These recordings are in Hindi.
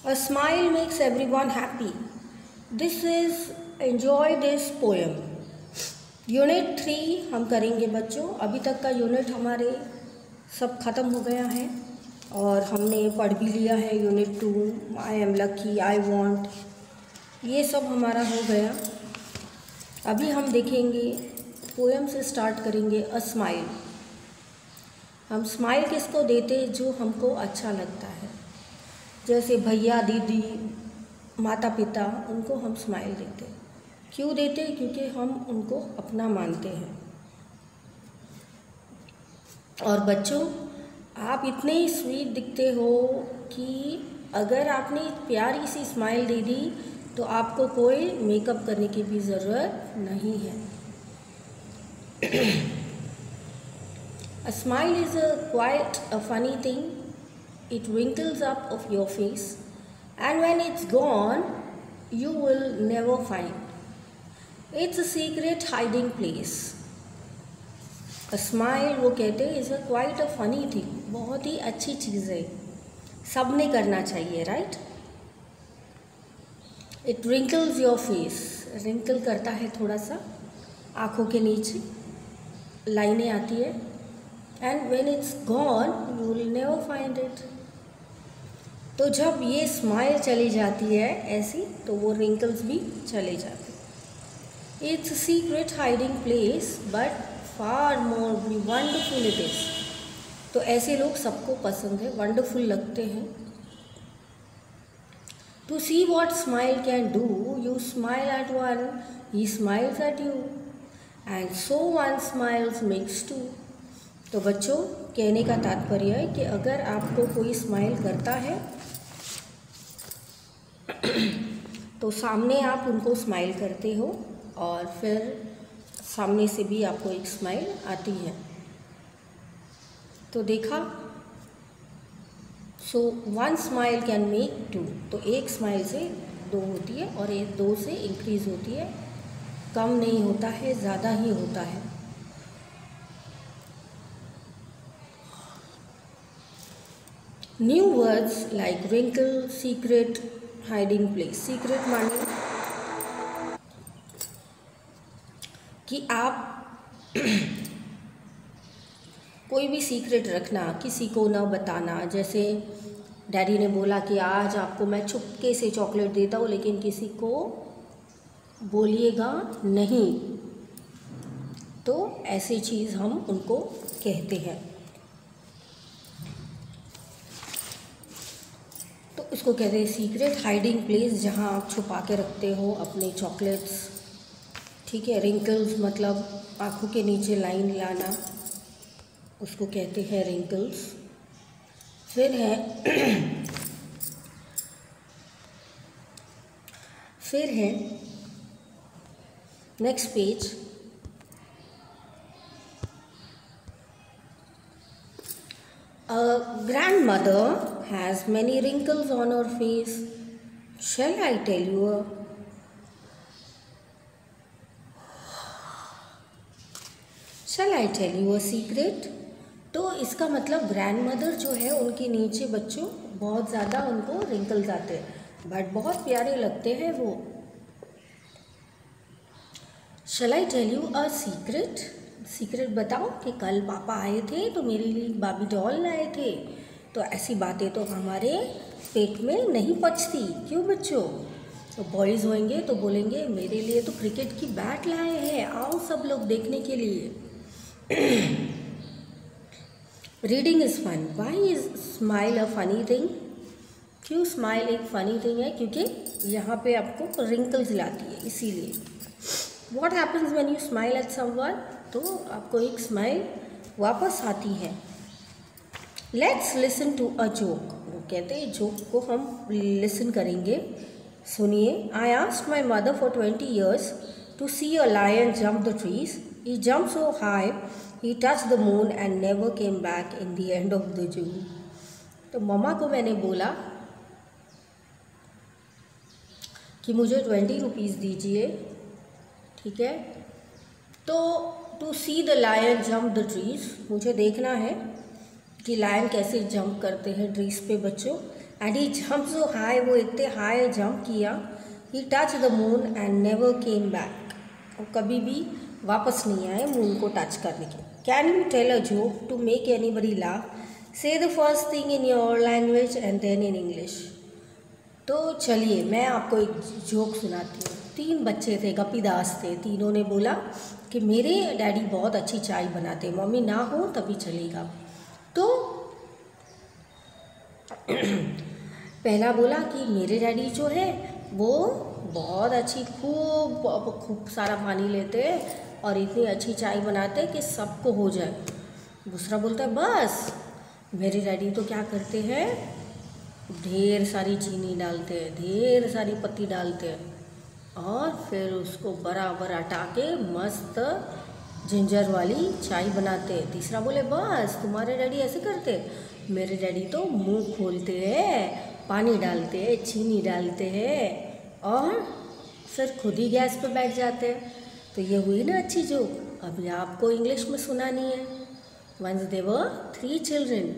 A smile makes everyone happy. This is enjoy this poem. Unit 3 हम करेंगे बच्चों। अभी तक का यूनिट हमारे सब ख़त्म हो गया है और हमने पढ़ भी लिया है unit 2, I am lucky, I want, ये सब हमारा हो गया। अभी हम देखेंगे पोएम से स्टार्ट करेंगे अ स्माइल। हम स्माइल किसको देते? जो हमको अच्छा लगता है, जैसे भैया दीदी, माता पिता, उनको हम स्माइल देते। क्यों देते? क्योंकि हम उनको अपना मानते हैं। और बच्चों, आप इतने स्वीट दिखते हो कि अगर आपने प्यारी सी स्माइल दे दी तो आपको कोई मेकअप करने की भी ज़रूरत नहीं है। A smile is quite a funny thing. It wrinkles up of your face, and when it's gone, you will never find. It's a secret hiding place. A smile, वो कहते हैं, is a quite a funny thing. बहुत ही अच्छी चीज़ है, सबने करना चाहिए, right? It wrinkles your face. Wrinkle करता है थोड़ा सा, आँखों के नीचे लाइनें आती है। And when it's gone, you will never find it. तो जब ये स्माइल चली जाती है ऐसी, तो वो रिंकल्स भी चले जाते हैं। It's secret hiding place but far more wonderful it is. तो ऐसे लोग सबको पसंद है, वंडरफुल लगते हैं। To see what smile can do, you smile at one, he smiles at you, and so one smiles makes two. तो बच्चों, कहने का तात्पर्य है कि अगर आपको कोई स्माइल करता है तो सामने आप उनको स्माइल करते हो और फिर सामने से भी आपको एक स्माइल आती है। तो देखा, so one smile can make two. तो एक स्माइल से दो होती है और एक दो से इंक्रीज होती है, कम नहीं होता है, ज़्यादा ही होता है। New words like wrinkle, secret, hiding place. Secret माने कि आप कोई भी सीक्रेट रखना, किसी को न बताना। जैसे डैडी ने बोला कि आज आपको मैं चुपके से चॉकलेट देता हूँ, लेकिन किसी को बोलिएगा नहीं। तो ऐसी चीज़ हम उनको कहते हैं। तो उसको कहते हैं सीक्रेट हाइडिंग प्लेस, जहाँ आप छुपा के रखते हो अपने चॉकलेट्स। ठीक है। रिंकल्स मतलब आँखों के नीचे लाइन लाना, उसको कहते हैं रिंकल्स। फिर है next page. A grandmother has many wrinkles on her face. Shall I tell you a secret? तो इसका मतलब ग्रैंड मदर जो है, उनके नीचे बच्चों बहुत ज़्यादा उनको रिंकल्स आते हैं, बट बहुत प्यारे लगते हैं वो। Shall I tell you a secret? Secret बताओ कि कल पापा आए थे तो मेरे लिए बाबी डॉल लाए थे। तो ऐसी बातें तो हमारे पेट में नहीं पचती, क्यों बच्चों? तो बॉयज़ होंगे तो बोलेंगे मेरे लिए तो क्रिकेट की बैट लाए हैं, आओ सब लोग देखने के लिए। Reading is fun. Why is smile a funny thing? क्यों स्माइल एक फ़नी थिंग है? क्योंकि यहाँ पे आपको रिंकल्स लाती है, इसीलिए। What happens when you smile at someone? तो आपको एक स्माइल वापस आती है। Let's listen to a joke. वो कहते हैं जोक को हम लिसन करेंगे। सुनिए। I asked my mother for 20 years to see a lion jump the trees. He jumped so high, he touched the moon and never came back in the end of the June. तो मम्मा को मैंने बोला कि मुझे 20 रुपीज़ दीजिए, ठीक है, तो to see the lion jump the trees, मुझे देखना है कि लायन कैसे जंप करते हैं ट्रीज पे बच्चों, and he jump so high, वो इतने हाई जंप किया, he touch the moon and never came back, और कभी भी वापस नहीं आए मून को टच करने के। Can you tell a joke to make anybody laugh, say the first thing in your language and then in English. तो चलिए मैं आपको एक जोक सुनाती हूँ। 3 बच्चे थे, गप्पीदास थे। तीनों ने बोला कि मेरे डैडी बहुत अच्छी चाय बनाते हैं, मम्मी ना हो तभी चलेगा। तो पहला बोला कि मेरे डैडी जो है वो बहुत अच्छी खूब सारा पानी लेते हैं और इतनी अच्छी चाय बनाते हैं कि सबको हो जाए। दूसरा बोलता है बस मेरे डैडी तो क्या करते हैं, ढेर सारी चीनी डालते हैं, ढेर सारी पत्ती डालते हैं और फिर उसको बराबर हटा के मस्त जिंजर वाली चाय बनाते हैं। तीसरा बोले बस तुम्हारे डैडी ऐसे करते हैं, मेरे डैडी तो मुंह खोलते हैं, पानी डालते हैं, चीनी डालते हैं और फिर खुद ही गैस पे बैठ जाते हैं। तो ये हुई ना अच्छी जोक। अभी आपको इंग्लिश में सुनानी है। Once there were 3 children,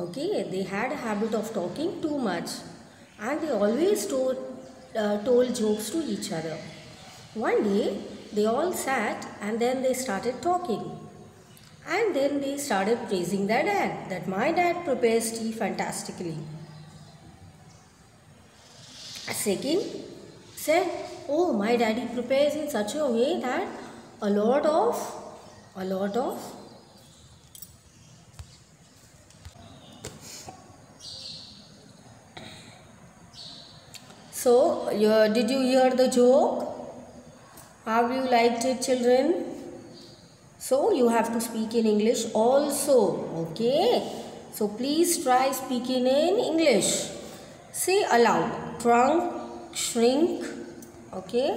okay, they had a habit of talking too much and they always told jokes to each other. One day they all sat and then they started talking, and then they started praising their dad, that my dad prepares tea fantastically. A second said, oh, my daddy prepares in such a way that a lot of So, did you hear the joke? How you liked it, children? So, you have to speak in English also, okay? So, please try speaking in English. Say aloud, trunk, shrink, okay?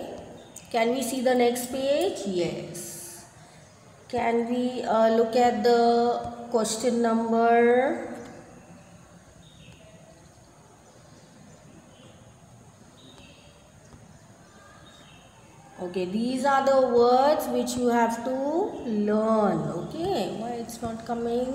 Can we see the next page? Yes. Can we look at the question number? Okay, these are the words which you have to learn. Okay, why it's not coming?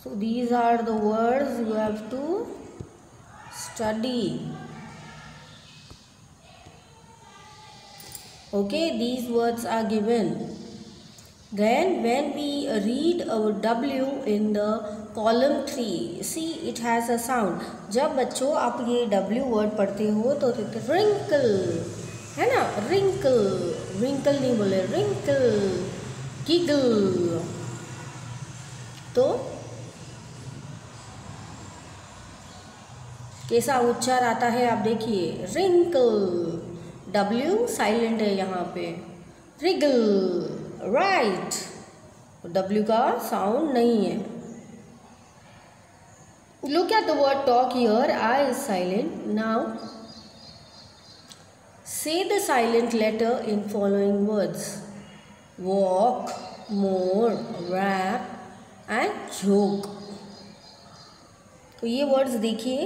So these are the words you have to study. Okay, these words are given. Then when we read a W in the column 3, see it has a sound. जब बच्चों आप ये W वर्ड पढ़ते हो तो wrinkle है ना, wrinkle, wrinkle नहीं बोले, wrinkle, giggle। तो कैसा उच्चार आता है आप देखिए, wrinkle, W साइलेंट है यहाँ पे, wriggle, राइट, W का साउंड नहीं है। Look at the word talk here, I is silent. Now say the silent letter in following words: walk, more, rap and joke. तो ये वर्ड्स देखिए,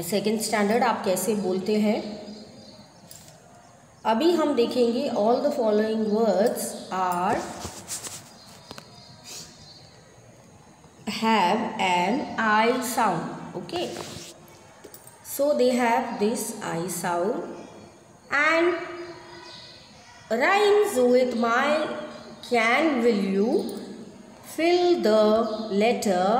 सेकेंड स्टैंडर्ड आप कैसे बोलते हैं। अभी हम देखेंगे all the following words are have an I sound, okay, so they have this I sound and rhymes with my can, will you, fill the letter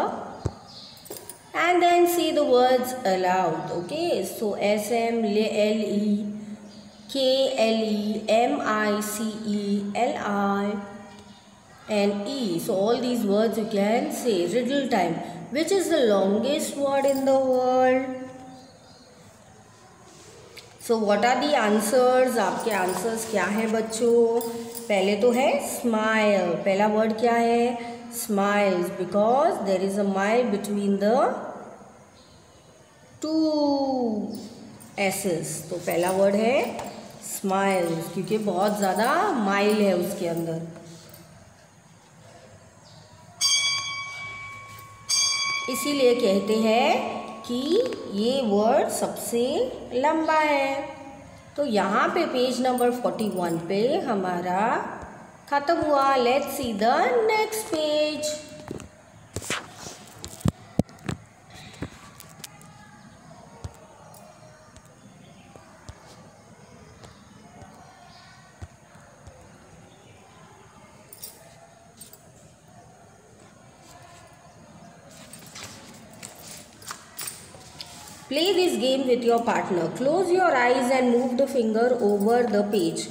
and then say the words aloud, okay? So SMLE, KLE, MICE, LI and E. So all these words you can say. Riddle time. Which is the longest word in the world? So what are the answers? आपके answers क्या है बच्चों? पहले तो है smile. पहला word क्या है? Smiles, because there is a mile between the two S's. तो पहला word है smiles, क्योंकि बहुत ज़्यादा माइल है उसके अंदर। इसीलिए कहते हैं कि ये वर्ड सबसे लंबा है। तो यहाँ पे पेज नंबर 41 पे हमारा ख़त्म हुआ। Let's see the next page. Play this game with your partner. Close your eyes and move the finger over the page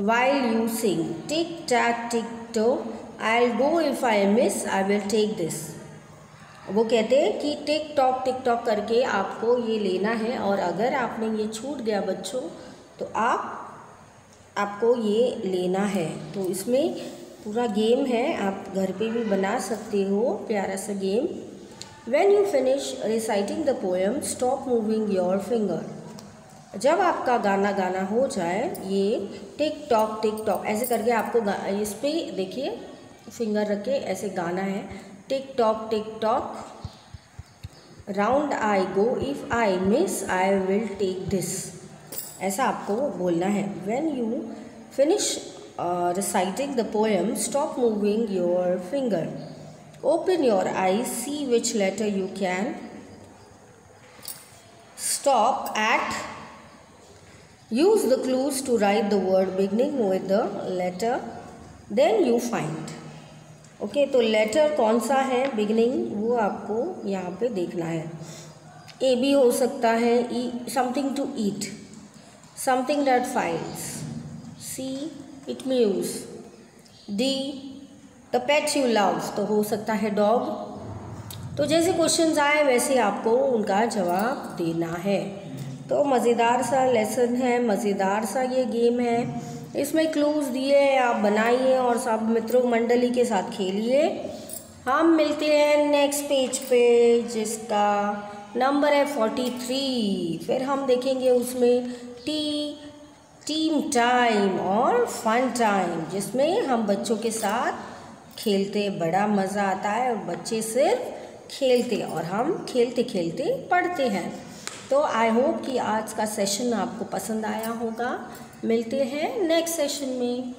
while you sing. Tick tack tick toe. I'll go if I miss. I will take this. वो कहते हैं कि टिक टॉक करके आपको ये लेना है, और अगर आपने ये छूट गया बच्चों तो आपको ये लेना है। तो इसमें पूरा गेम है, आप घर पे भी बना सकते हो, प्यारा सा game. When you finish reciting the poem, stop moving your finger. जब आपका गाना हो जाए, ये टिक टॉक ऐसे करके आपको इस पे देखिए फिंगर रख के ऐसे गाना है। Tick tock round I go, if I miss I will take this, ऐसा आपको बोलना है। When you finish reciting the poem, stop moving your finger. Open your eyes, see which letter you can stop at. Use the clues to write the word beginning with the letter, then you find. Okay, तो लेटर कौन सा है बिगिनिंग, वो आपको यहाँ पे देखना है। ए भी हो सकता है, E something to eat, something that flies, C it meows, D the pet you love, तो हो सकता है डॉग। तो जैसे क्वेश्चंस आए वैसे आपको उनका जवाब देना है। तो मज़ेदार सा लेसन है, मज़ेदार सा ये गेम है, इसमें क्लूज़ दिए हैं, आप बनाइए और सब मित्रों मंडली के साथ खेलिए। हम मिलते हैं नेक्स्ट पेज पे जिसका नंबर है 43। फिर हम देखेंगे उसमें टीम टाइम और फन टाइम, जिसमें हम बच्चों के साथ खेलते, बड़ा मज़ा आता है, और बच्चे सिर्फ खेलते और हम खेलते खेलते पढ़ते हैं। तो आई होप कि आज का सेशन आपको पसंद आया होगा। मिलते हैं नेक्स्ट सेशन में।